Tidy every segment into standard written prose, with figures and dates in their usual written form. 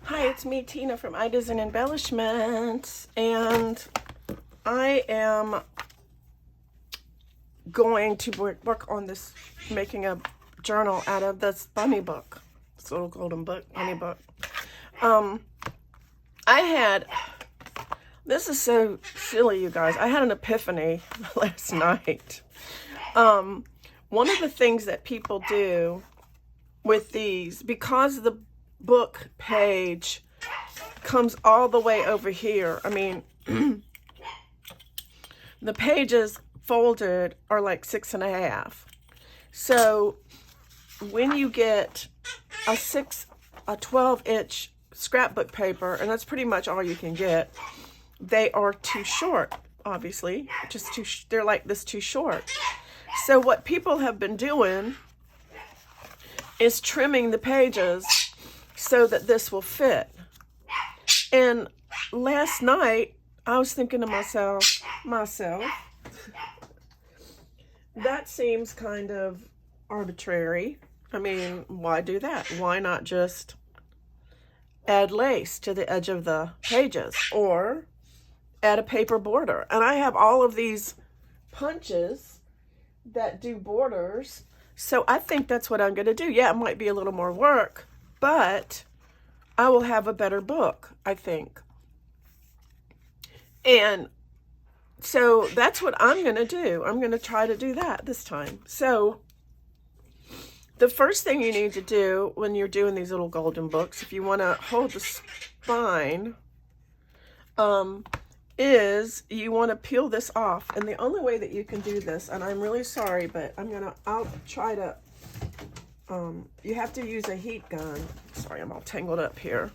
Hi, it's me, Tina from Ideas and Embellishments, and I am going to work on this, making a journal out of this bunny book, this little golden book, bunny book. This is so silly, you guys. I had an epiphany last night. One of the things that people do with these, because the book page comes all the way over here. I mean, the pages folded are like 6.5. So when you get a 12-inch scrapbook paper, and that's pretty much all you can get, they are too short, obviously. They're like this, too short. So what people have been doing is trimming the pages so that this will fit. And last night, I was thinking to myself, that seems kind of arbitrary. I mean, why do that? Why not just add lace to the edge of the pages or add a paper border? And I have all of these punches that do borders, so I think that's what I'm going to do. Yeah, it might be a little more work, but I will have a better book, I think. And so that's what I'm going to do. I'm going to try to do that this time. So the first thing you need to do when you're doing these little golden books, if you want to hold the spine, is you want to peel this off. And the only way that you can do this, and I'm really sorry, but I'll try to, you have to use a heat gun. Sorry, I'm all tangled up here.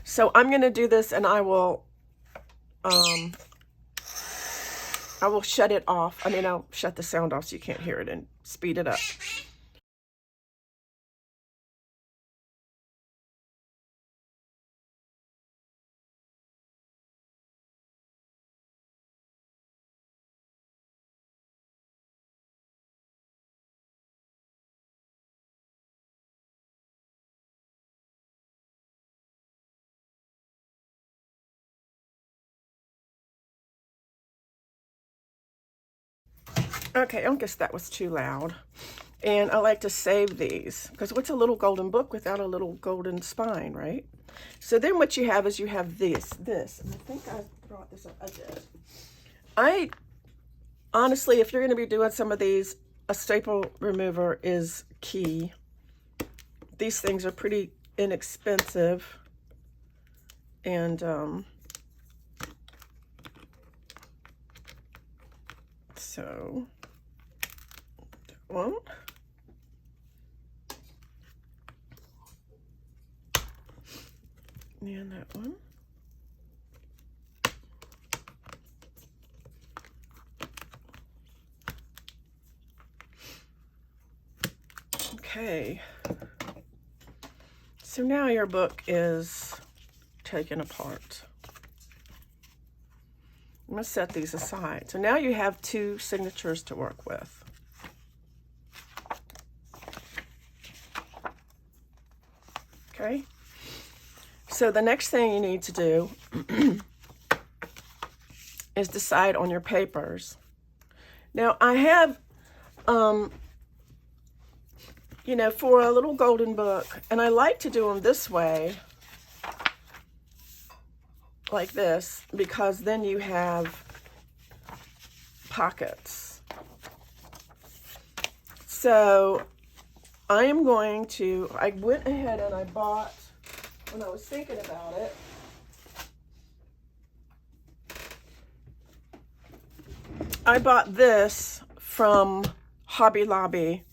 So I'm going to do this, and I will shut it off. I mean, I'll shut the sound off so you can't hear it and speed it up. Okay, I guess that was too loud. And I like to save these, because what's a little golden book without a little golden spine, right? So then what you have is you have this, and I think I brought this up. I did. Honestly, if you're going to be doing some of these, a staple remover is key. These things are pretty inexpensive, and so that one. And that one. Okay. So now your book is taken apart. I'm going to set these aside. So now you have 2 signatures to work with. Okay. So the next thing you need to do is decide on your papers. Now I have, you know, for a little golden book, and I like to do them this way, like this, because then you have pockets. So I went ahead and I bought, when I was thinking about it, I bought this from Hobby Lobby.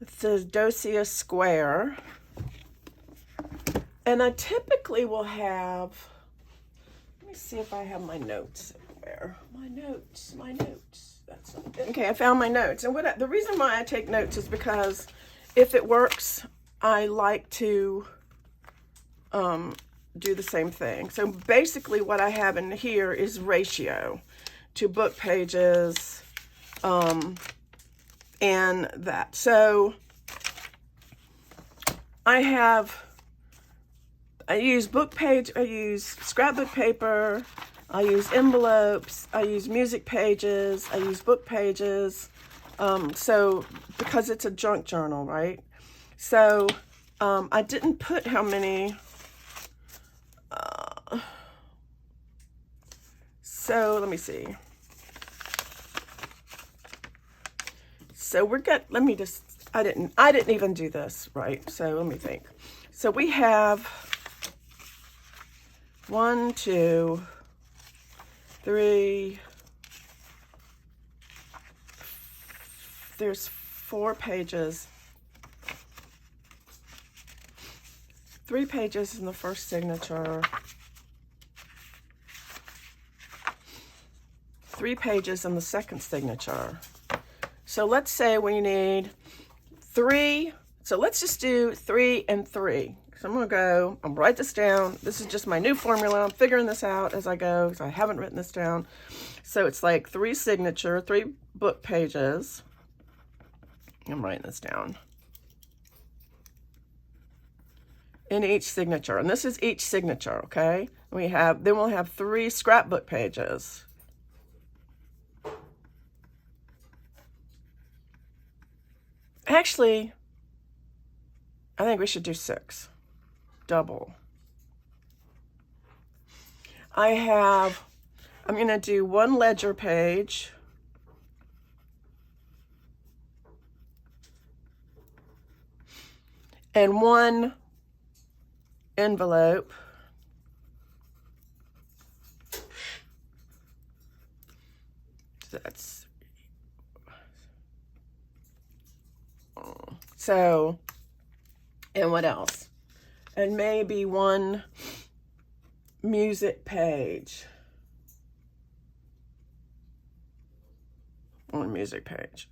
It's a Dosia Square. And I typically will have, let me see if I have my notes somewhere. My notes. That's not good. Okay, I found my notes. And the reason why I take notes is because if it works, I like to do the same thing. So basically what I have in here is ratio to book pages, and that. So I have I use I use scrapbook paper, I use envelopes, I use music pages, I use book pages. So because it's a junk journal, right? So I didn't put how many. So let me see. So let me just, I didn't even do this, right? So let me think. So we have 1, 2, 3, there's 4 pages. 3 pages in the first signature. 3 pages in the second signature. So let's say we need 3. So let's just do 3 and 3. So I'm gonna write this down. This is just my new formula. I'm figuring this out as I go because I haven't written this down. So it's like 3 signature, 3 book pages. I'm writing this down. In each signature. And this is each signature, okay? Then we'll have 3 scrapbook pages. Actually, I think we should do 6. Double. I'm going to do 1 ledger page. And 1 envelope. So, and what else? And maybe 1 music page. 1 music page.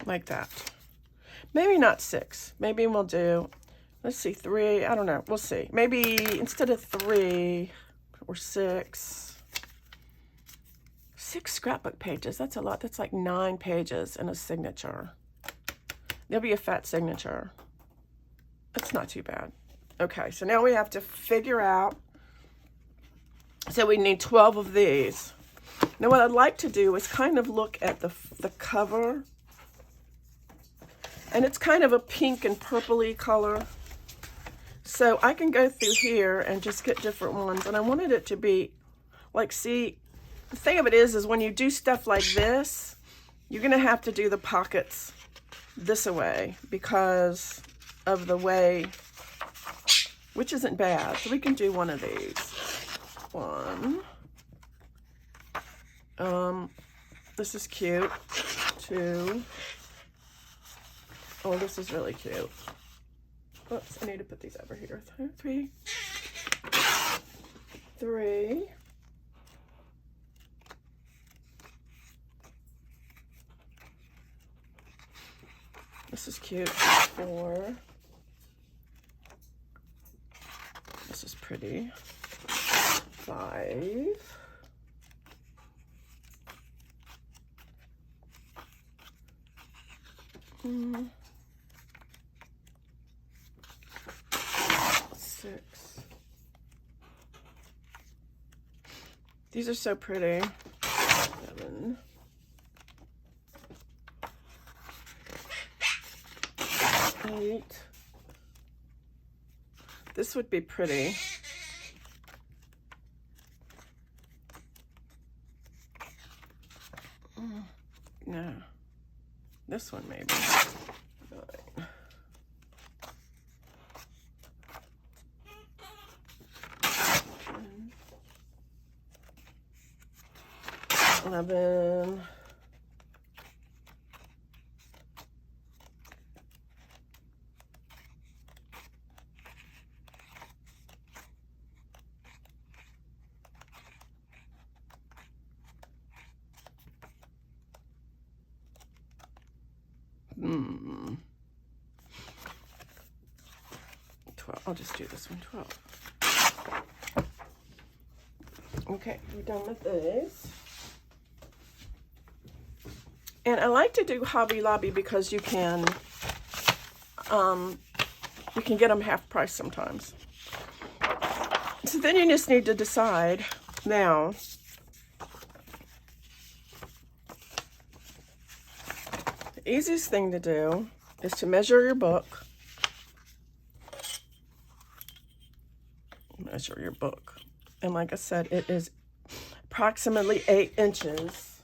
Like that. Maybe not 6. Maybe we'll do, let's see, 3. I don't know. We'll see. Maybe instead of 3 or 6. 6 scrapbook pages. That's a lot. That's like 9 pages in a signature. There'll be a fat signature. That's not too bad. Okay, so now we have to figure out. So we need 12 of these. Now what I'd like to do is kind of look at the cover. And it's kind of a pink and purpley color. So I can go through here and just get different ones. And I wanted it to be like, see, the thing of it is when you do stuff like this, you're going to have to do the pockets this way because of the way, which isn't bad. So we can do 1 of these. 1. This is cute. 2. Oh, this is really cute. Oops, I need to put these over here. 3. 3. This is cute. 4. This is pretty. 5. 6. These are so pretty. 7. 8. This would be pretty. No. This one maybe. 9. 11. 12. I'll just do this one. 12. Okay, we're done with this. And I like to do Hobby Lobby because you can get them half price sometimes. So then you just need to decide now, the easiest thing to do is to measure your book. Measure your book. And like I said, it is approximately 8 inches.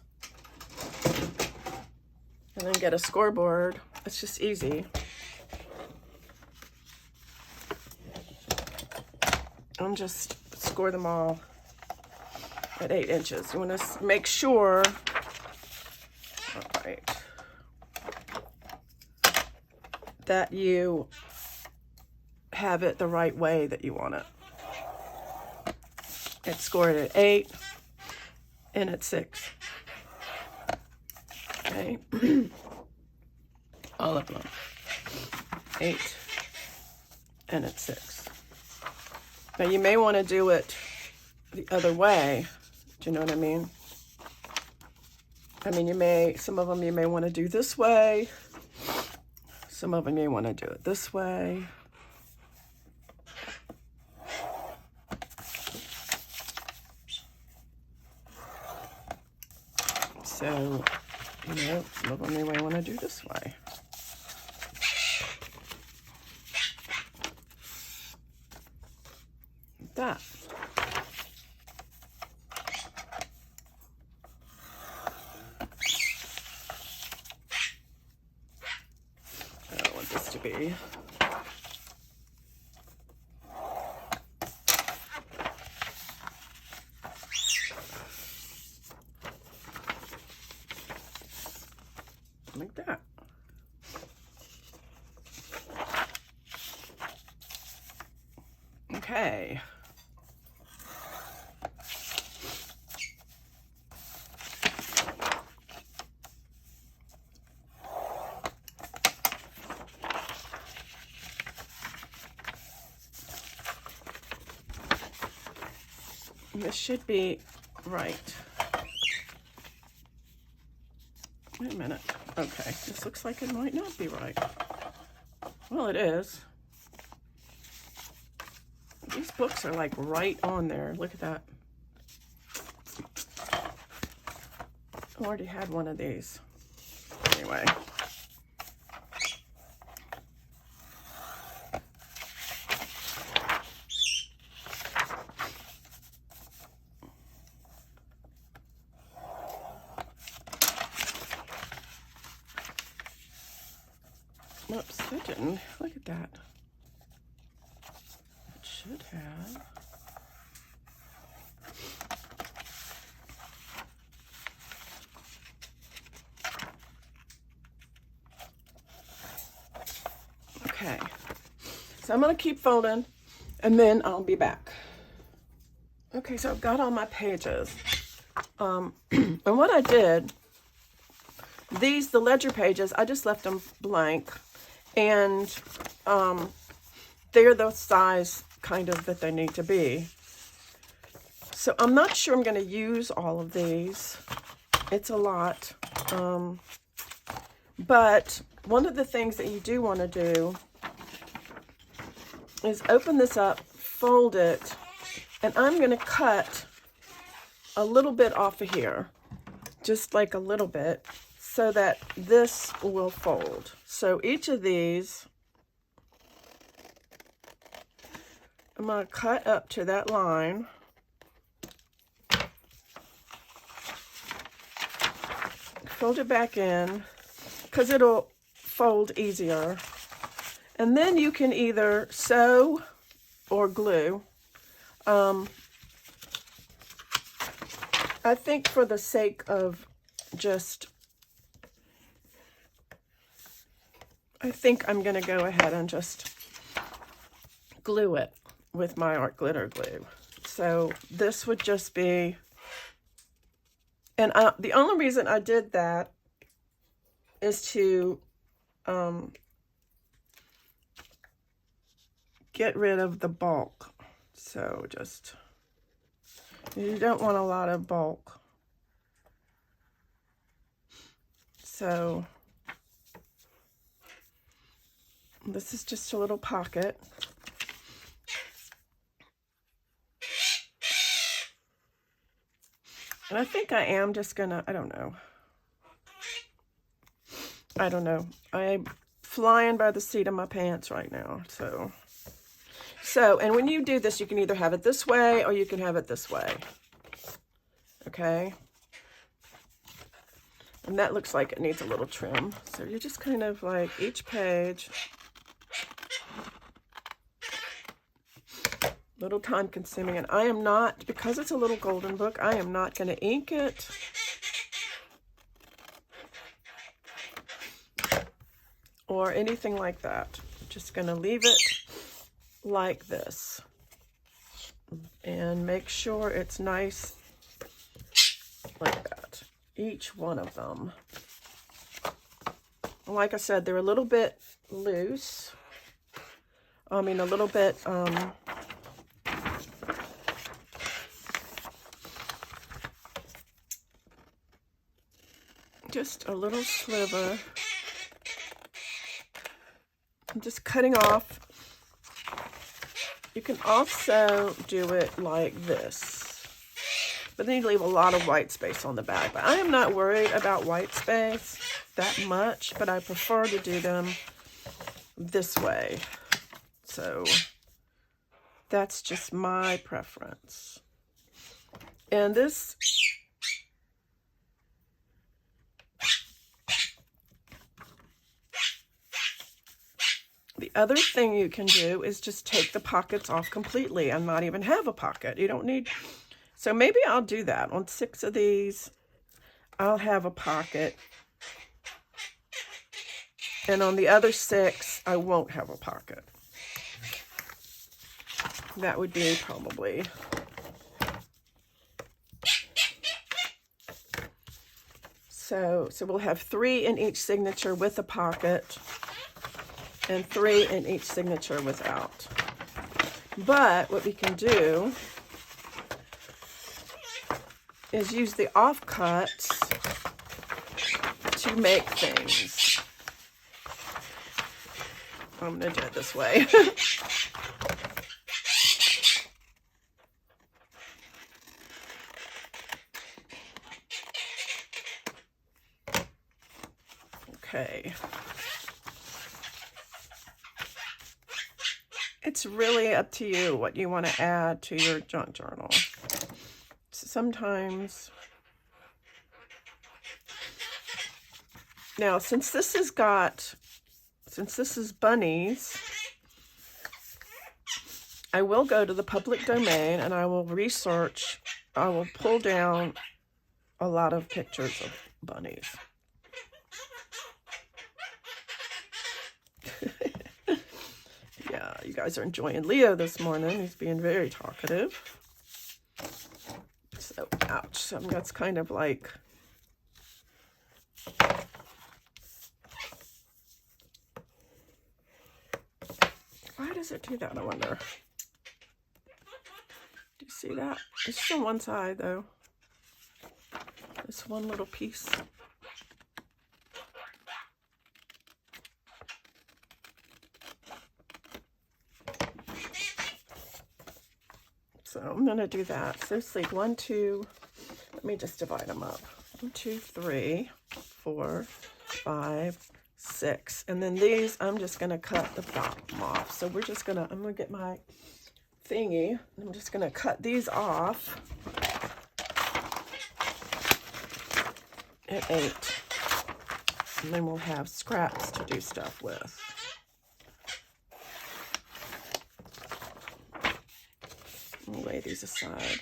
And then get a scoreboard. It's just easy. And just score them all at 8 inches. You want to make sure, all right, that you have it the right way that you want it. It's scored at 8 and at 6. Okay. All of them. 8 and at 6. Now you may want to do it the other way. Do you know what I mean? I mean, some of them you may want to do this way. Some of them you want to do it this way. So, you know, some of them you may want to do this way. Like that. I want this to be like that. Okay. This should be right. Wait a minute. Okay, this looks like it might not be right. Well, it is. These books are like right on there. Look at that. I already had one of these. Anyway. Oops, that didn't. Look at that. It should have. Okay. So I'm going to keep folding and then I'll be back. Okay, so I've got all my pages. And what I did, the ledger pages, I just left them blank. And they're the size kind of that they need to be. So I'm not sure I'm going to use all of these. It's a lot. But one of the things that you do want to do is open this up, fold it, and I'm going to cut a little bit off of here, just like a little bit, so that this will fold. So each of these, I'm going to cut up to that line. Fold it back in, because it'll fold easier. And then you can either sew or glue. I think for the sake of just, I think I'm going to go ahead and just glue it with my art glitter glue. So this would just be, and the only reason I did that is to get rid of the bulk. So just, you don't want a lot of bulk. So this is just a little pocket. And I think I am just gonna, I don't know. I'm flying by the seat of my pants right now. So, and when you do this, you can either have it this way or you can have it this way. Okay. And that looks like it needs a little trim. So you're just kind of like each page. Little time consuming. And I am not, because it's a little golden book, I am not going to ink it. Or anything like that. I'm just going to leave it like this. And make sure it's nice like that. Each one of them. Like I said, they're a little bit loose. I mean, a little bit, just a little sliver. I'm just cutting off. You can also do it like this, but then you leave a lot of white space on the back. But I am not worried about white space that much, but I prefer to do them this way. So that's just my preference. And this, the other thing you can do is just take the pockets off completely and not even have a pocket. You don't need, so maybe I'll do that. On 6 of these, I'll have a pocket. And on the other 6, I won't have a pocket. That would be probably, so we'll have 3 in each signature with a pocket and 3 in each signature without. But what we can do is use the offcuts to make things. I'm going to do it this way. Okay. It's really up to you what you want to add to your junk journal. Sometimes, now since this is bunnies, I will go to the public domain and I will research, I will pull down a lot of pictures of bunnies. Yeah, you guys are enjoying Leo this morning. He's being very talkative. So, ouch. So that's kind of like, why does it do that, I wonder? Do you see that? It's just on one side, though. This one little piece. So I'm going to do that. So it's like 1, 2, let me just divide them up. 1, 2, 3, 4, 5, 6. And then these, I'm just going to cut the bottom off. So we're just going to, I'm going to get my thingy. I'm just going to cut these off at 8. And then we'll have scraps to do stuff with. I'll lay these aside.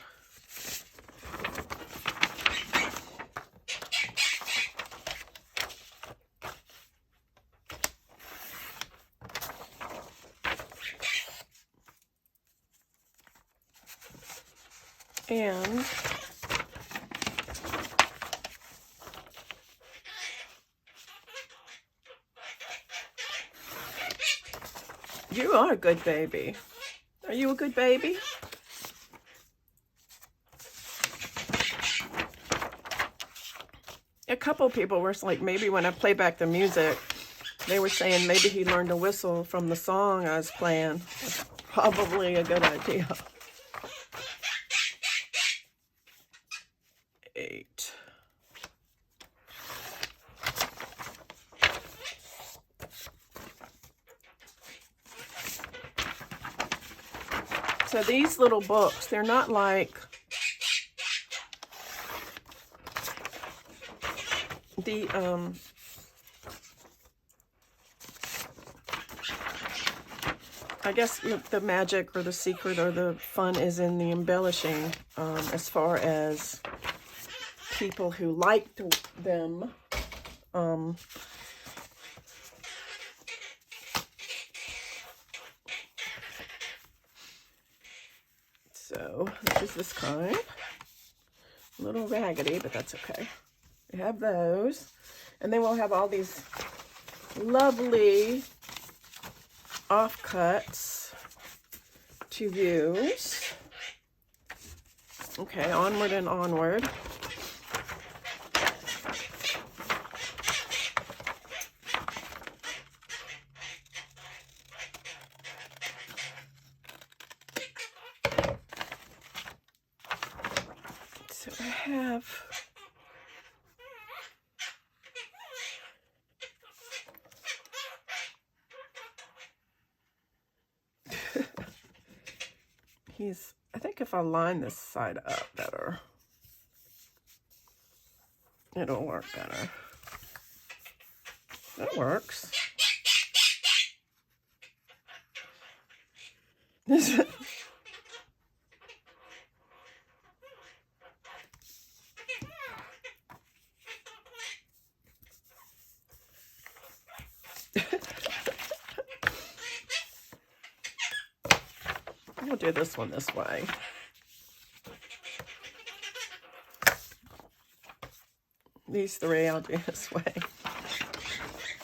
And you are a good baby. Are you a good baby? A couple people were like, maybe when I play back the music, they were saying maybe he learned to whistle from the song I was playing. That's probably a good idea. 8. So these little books, they're not like the I guess the magic or the secret or the fun is in the embellishing, as far as people who liked them. So this is this kind. A little raggedy, but that's okay. We have those. And then we'll have all these lovely offcuts to use. Okay, onward and onward. So I have I think if I line this side up better, it'll work better. That works. We'll do this one this way. These 3 I'll do this way.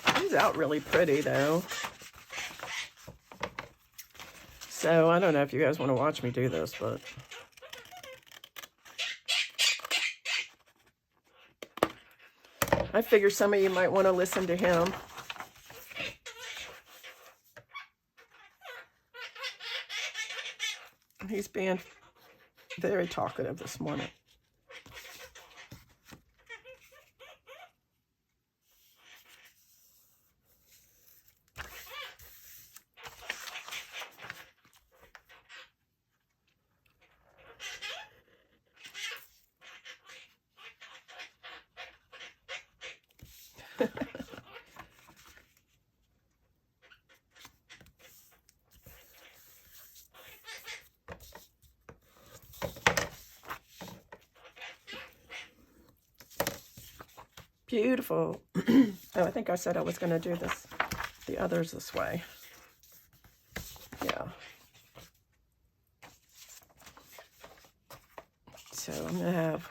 Comes out really pretty though. So I don't know if you guys want to watch me do this, but I figure some of you might want to listen to him. He's being very talkative this morning. Beautiful. Oh, I think I said I was going to do the others this way. Yeah. So I'm going to have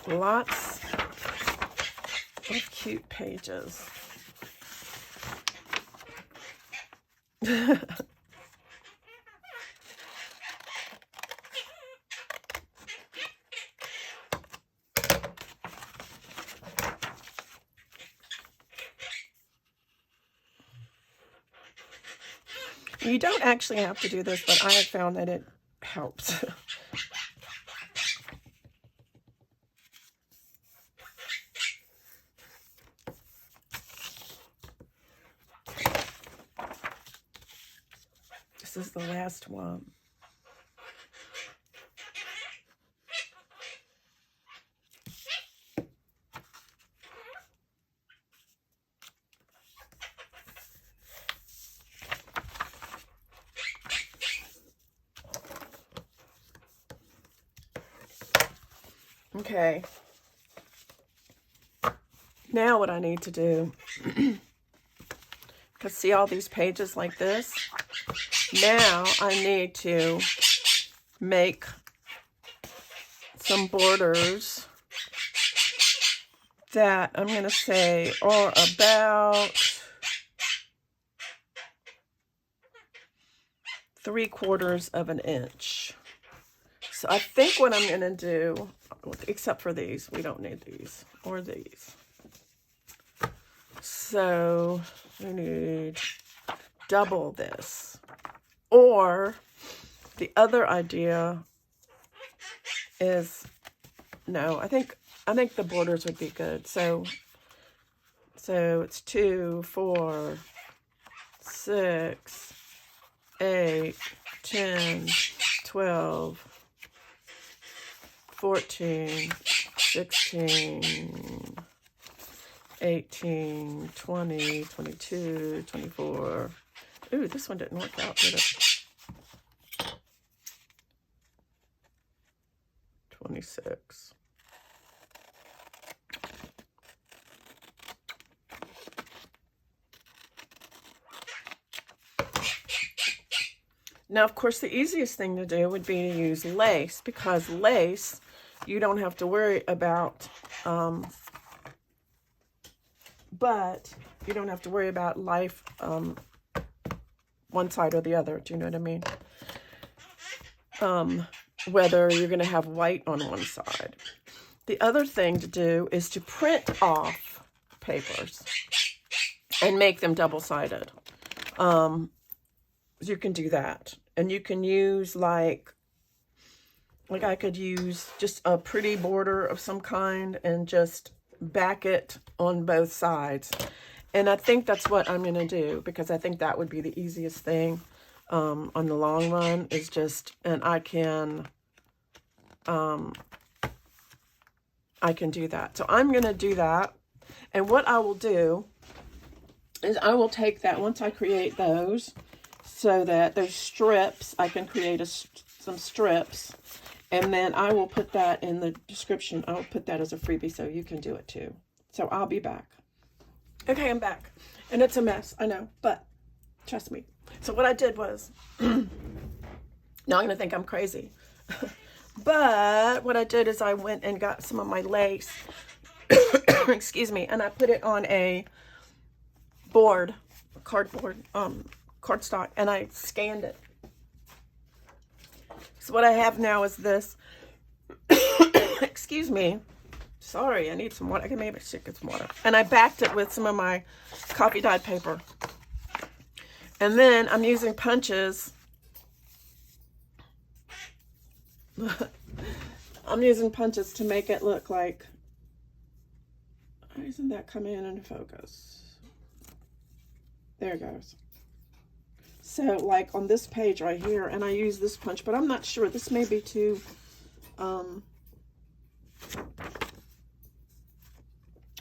lots of cute pages. You don't actually have to do this, but I have found that it helps. This is the last one. Okay, now what I need to do, because see all these pages like this? Now I need to make some borders that I'm going to say are about 3/4 of an inch. So I think what I'm going to do, except for these, we don't need these or these. So we need double this. Or the other idea is, no, I think the borders would be good. So it's 2, 4, 6, 8, 10, 12, 14, 16, 18, 20, 22, 24. Ooh, this one didn't work out, did it? 26. Now, of course, the easiest thing to do would be to use lace, because lace, you don't have to worry about, but you don't have to worry about life, one side or the other. Do you know what I mean? Whether you're going to have white on one side. The other thing to do is to print off papers and make them double-sided. You can do that. And you can use like I could use just a pretty border of some kind and just back it on both sides. And I think that's what I'm going to do, because I think that would be the easiest thing on the long run, is just, and I can do that. So I'm going to do that. And what I will do is I will take that, once I create those, so that there's strips, I can create some strips, and then I will put that in the description. I'll put that as a freebie so you can do it too. So I'll be back. Okay, I'm back. And it's a mess, I know, but trust me. So what I did was, now I'm going to think I'm crazy. But what I did is I went and got some of my lace, excuse me, and I put it on a board, cardboard, cardstock, and I scanned it. So what I have now is this. Excuse me. Sorry, I need some water. I can maybe get some water. And I backed it with some of my coffee dyed paper. And then I'm using punches. I'm using punches to make it look like, why isn't that coming in into focus? There it goes. So like on this page right here, and I use this punch, but I'm not sure. This may be too,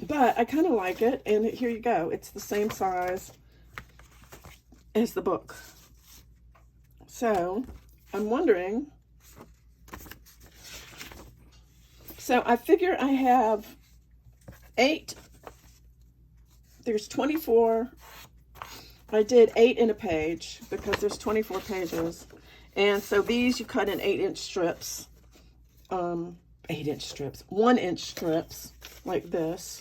but I kind of like it. And here you go. It's the same size as the book. So I'm wondering, so I figure I have 8, there's 24, I did 8 in a page because there's 24 pages. And so these you cut in 8-inch strips, 8-inch strips, 1-inch strips like this.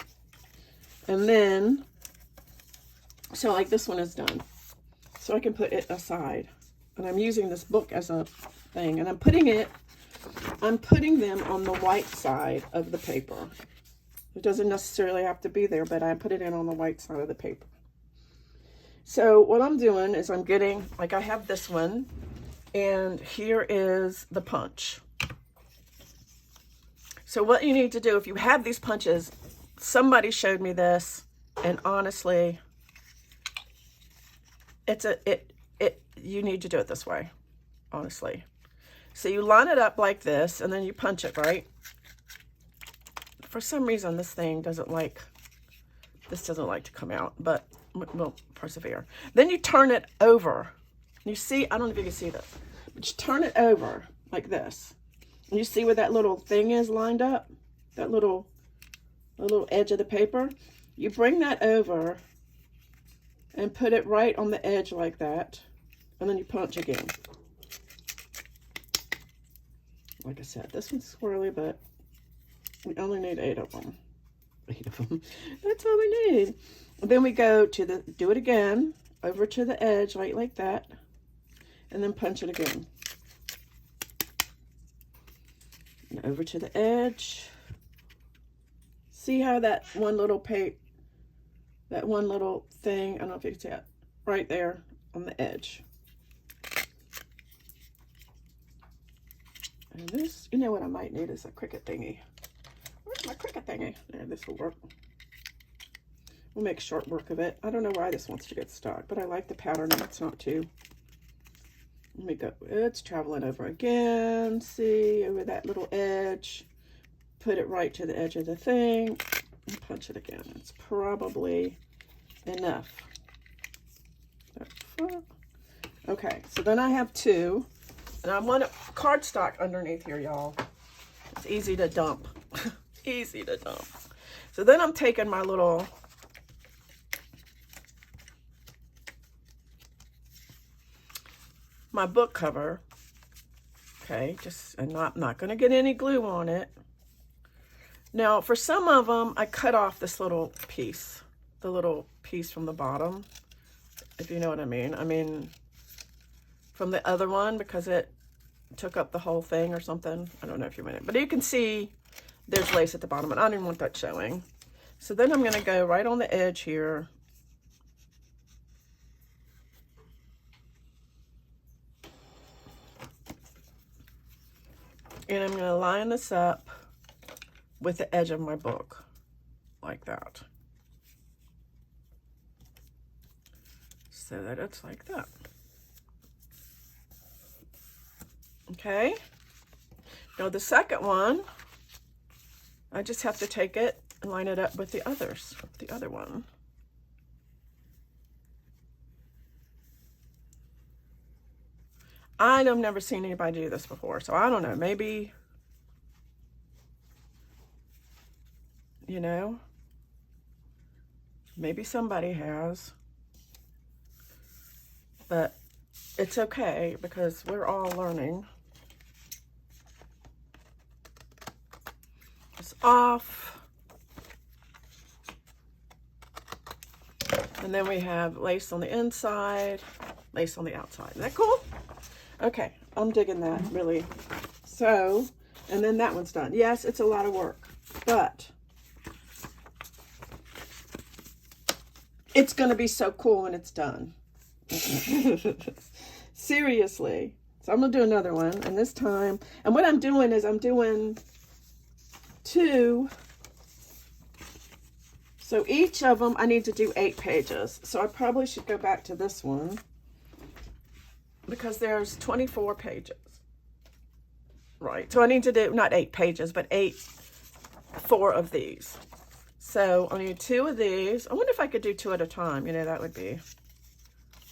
And then, so like this one is done. So I can put it aside. And I'm using this book as a thing. And I'm putting them on the white side of the paper. It doesn't necessarily have to be there, but I put it in on the white side of the paper. So what I'm doing is I'm getting, like I have this one, and here is the punch. So what you need to do, if you have these punches, somebody showed me this, and honestly, you need to do it this way, honestly. So you line it up like this, and then you punch it, right? For some reason, this doesn't like to come out, but we'll persevere. Then you turn it over. You see, I don't know if you can see this, but you turn it over like this. And you see where that little thing is lined up? That little edge of the paper? You bring that over and put it right on the edge like that. And then you punch again. Like I said, this one's squirrely, but we only need 8 of them. 8 of them. That's all we need. And then we go to do it again, over to the edge, right like that, and then punch it again. And over to the edge. See how that one little thing, I don't know if you can see it, right there on the edge. And this, you know what I might need is a Cricut thingy. Where's my Cricut thingy? There, this will work. We'll make short work of it. I don't know why this wants to get stuck, but I like the pattern and it's not too. Let me go. It's traveling over again. See, over that little edge. Put it right to the edge of the thing. And punch it again. It's probably enough. Okay, so then I have 2. And I want a cardstock underneath here, y'all. It's easy to dump. Easy to dump. So then I'm taking my little book cover. Okay, I'm not going to get any glue on it. Now, for some of them, I cut off this little piece, the little piece from the bottom, if you know what I mean. I mean, from the other one, because it took up the whole thing or something. I don't know if you meant it, but you can see there's lace at the bottom, and I didn't want that showing. So then I'm going to go right on the edge here. And I'm going to line this up with the edge of my book, like that. So that it's like that. Okay. Now the second one, I just have to take it and line it up with the other one. I've never seen anybody do this before, so I don't know, maybe, you know, maybe somebody has, but it's okay because we're all learning. It's off. And then we have lace on the inside, lace on the outside. Isn't that cool? Okay, I'm digging that, really. So, and then that one's done. Yes, it's a lot of work, but it's going to be so cool when it's done. Seriously. So I'm going to do another one, and this time, and what I'm doing is I'm doing 2. So each of them, I need to do 8 pages. So I probably should go back to this one, because there's 24 pages, right? So I need to do, not 8 pages, but 4 of these. So I need 2 of these. I wonder if I could do 2 at a time. You know, that would be,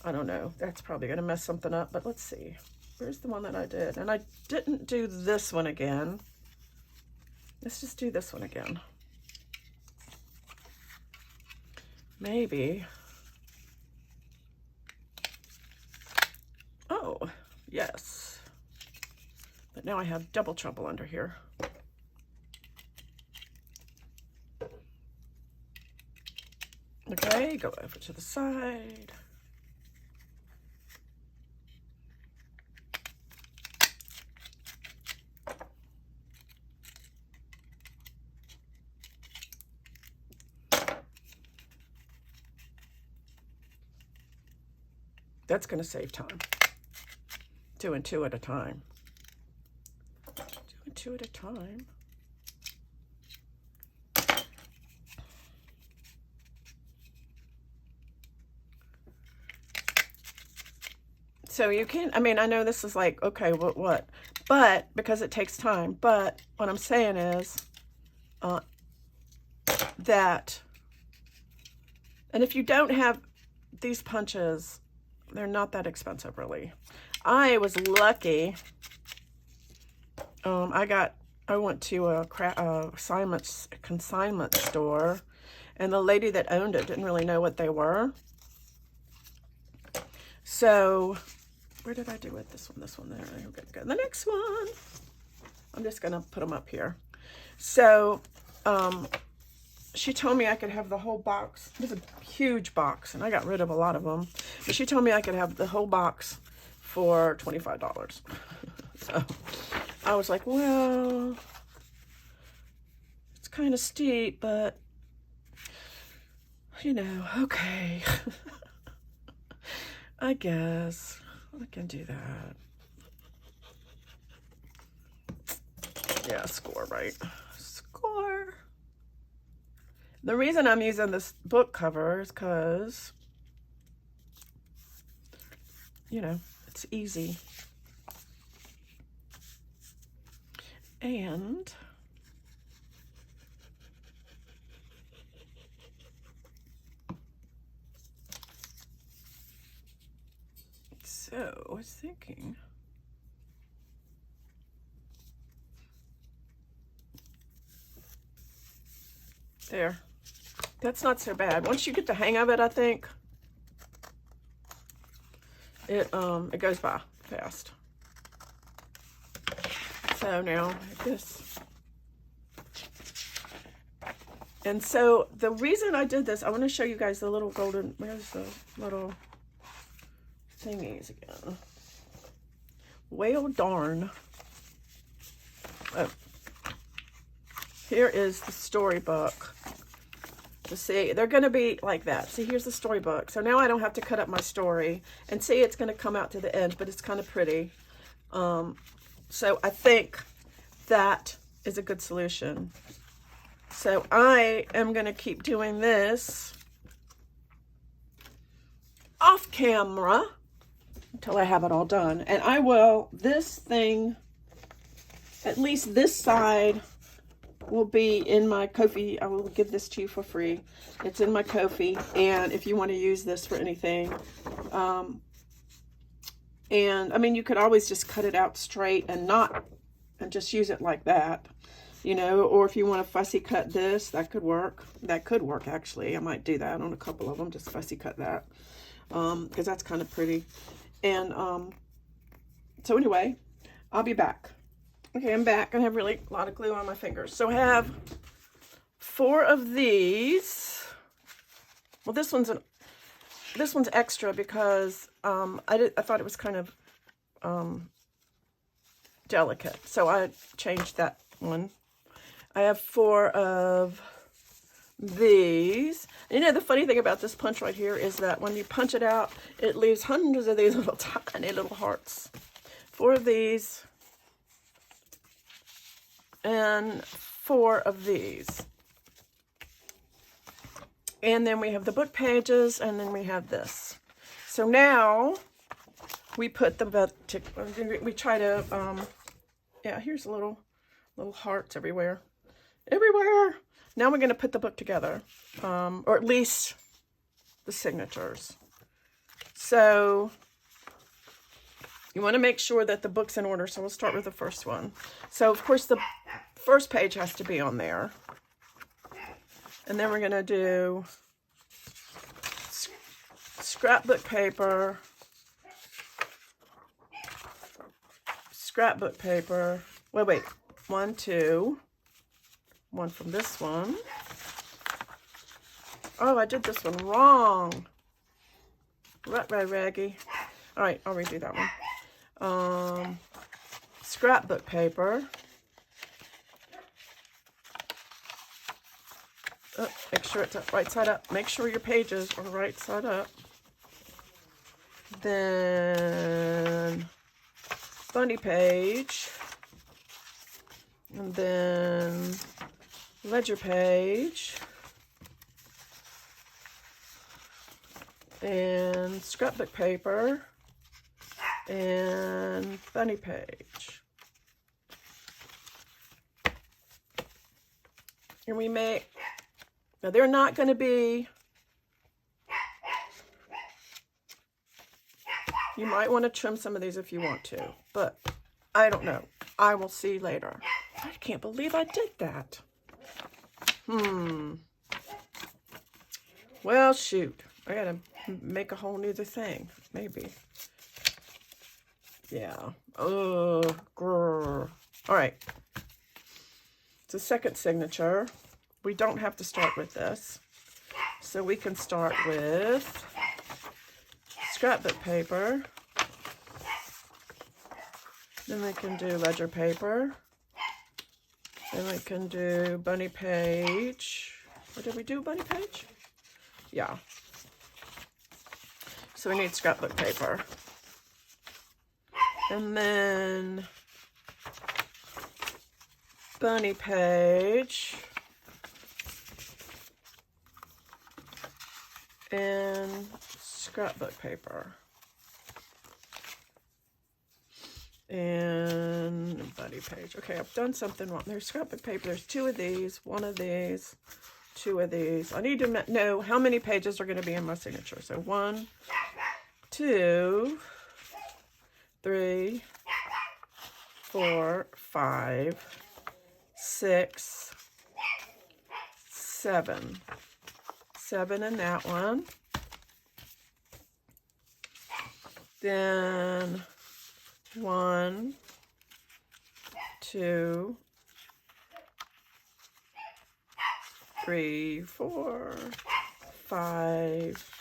I don't know. That's probably going to mess something up, but let's see. Where's the one that I did? And I didn't do this one again. Let's just do this one again. Maybe. Oh, yes. But now I have double trouble under here. Okay, go over to the side. That's going to save time. Doing 2 at a time. Doing 2 at a time. So you can, I mean, I know this is like, okay, what? But, because it takes time, but what I'm saying is that, and if you don't have these punches, they're not that expensive, really. I was lucky. I went to a consignment store, and the lady that owned it didn't really know what they were. So, where did I do it? This one there. Okay, the next one. I'm just gonna put them up here. So, she told me I could have the whole box. It was a huge box, and I got rid of a lot of them. But she told me I could have the whole box for $25. So I was like, well, it's kind of steep, but, you know, okay. I guess I can do that. Yeah, score, right? Score. The reason I'm using this book cover is because, you know, it's easy. And so I was thinking, there, that's not so bad. Once you get the hang of it, I think it goes by fast. So now this. And so the reason I did this, I want to show you guys the little golden, where's the little thingies again? Well, darn. Oh. Here is the storybook. You see, they're going to be like that. See, here's the storybook. So now I don't have to cut up my story. And see, it's going to come out to the edge, but it's kind of pretty. So I think that is a good solution. So I am going to keep doing this off camera until I have it all done. And I will, this thing, at least this side, will be in my Ko-fi. I will give this to you for free. It's in my Ko-fi, and if you want to use this for anything, and I mean, you could always just cut it out straight and just use it like that, you know, or if you want to fussy cut this, that could work. That could work, actually. I might do that on a couple of them, just fussy cut that, because that's kind of pretty. And so anyway, I'll be back. Okay, I'm back. I have really a lot of glue on my fingers. So I have 4 of these. Well, this one's extra because I thought it was kind of delicate. So I changed that one. I have 4 of these. And you know, the funny thing about this punch right here is that when you punch it out, it leaves hundreds of these little tiny little hearts. 4 of these. And 4 of these. And then we have the book pages, and then we have this. So now we put we try to, yeah, here's little hearts everywhere. Everywhere. Now we're going to put the book together, or at least the signatures. So you want to make sure that the book's in order, so we'll start with the first one. So, of course, the first page has to be on there. And then we're going to do scrapbook paper, wait, 1, 2, 1 from this one. Oh, I did this one wrong. Raggy. All right, I'll redo that one. Scrapbook paper. Oh, make sure it's right side up. Make sure your pages are right side up. Then funny page. And then ledger page. And scrapbook paper. And funny page. And we make, now they're not going to be, you might want to trim some of these if you want to, but I don't know. I will see later. I can't believe I did that. Well, shoot. I got to make a whole new thing, maybe. Yeah. Oh, grrr. All right. It's a second signature. We don't have to start with this. So we can start with scrapbook paper. Then we can do ledger paper. Then we can do bunny page. Or did we do bunny page? Yeah. So we need scrapbook paper. And then bunny page. And scrapbook paper. And bunny page. Okay, I've done something wrong. There's scrapbook paper. There's 2 of these, 1 of these, 2 of these. I need to know how many pages are going to be in my signature. So 1, 2, 3, 4, 5, 6, 7. 7 in that one. Then 1, 2, 3, 4, 5,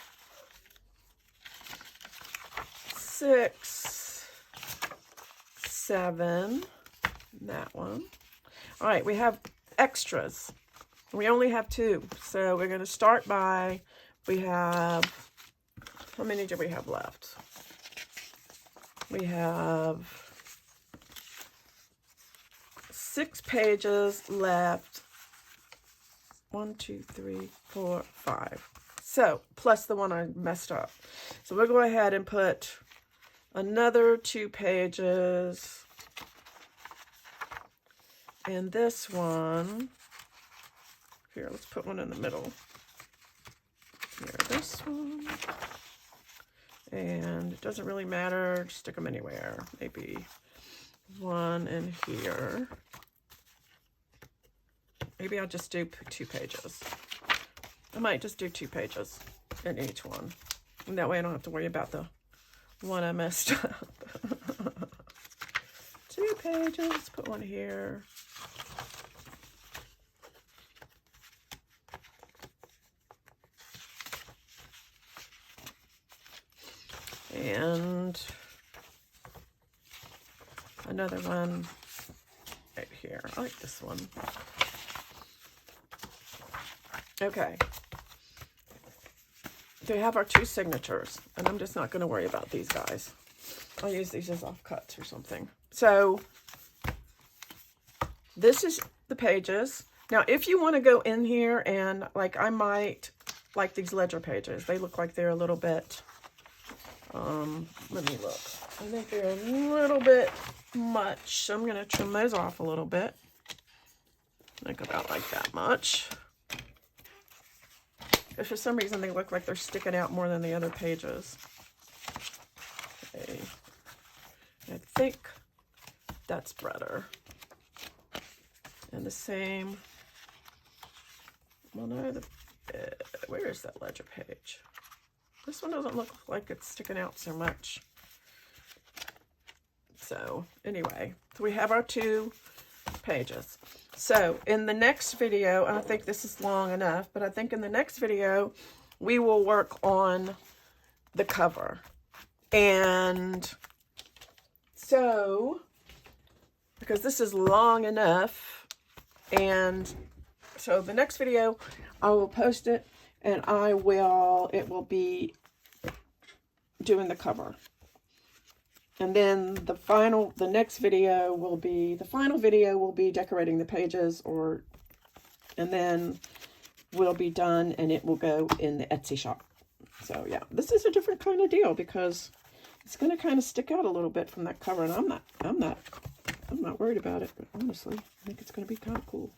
6, 7, that one. All right, we have extras. We only have 2, so we're going to start by, we have, how many do we have left? We have 6 pages left. 1, 2, 3, 4, 5. So, plus the one I messed up. So we'll go ahead and put another 2 pages in this one. Here, let's put one in the middle. Here, this one. And it doesn't really matter, just stick them anywhere. Maybe 1 in here. Maybe I'll just do 2 pages. I might just do 2 pages in each one. And that way I don't have to worry about the one I messed up. 2 pages, put one here. And another one right here. I like this one. Okay. So we have our 2 signatures, and I'm just not going to worry about these guys. I'll use these as offcuts or something. So this is the pages. Now, if you want to go in here and, like, I might like these ledger pages. They look like they're a little bit... let me look. I think they're a little bit much, so I'm going to trim those off a little bit. Like about like that much. Because for some reason they look like they're sticking out more than the other pages. Okay. I think that's better. And the same. Well, no, where is that ledger page? This one doesn't look like it's sticking out so much. So anyway, so we have our 2 pages. So in the next video, I think this is long enough, but I think in the next video, we will work on the cover. And so, because this is long enough, and so the next video, I will post it, and it will be doing the cover. And then the final video will be decorating the pages, and then we'll be done, and it will go in the Etsy shop. So yeah, this is a different kind of deal because it's going to kind of stick out a little bit from that cover, and I'm not worried about it, but honestly, I think it's going to be kind of cool.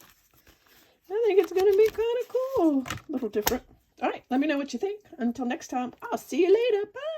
I think it's going to be kind of cool. A little different. All right, let me know what you think. Until next time, I'll see you later. Bye.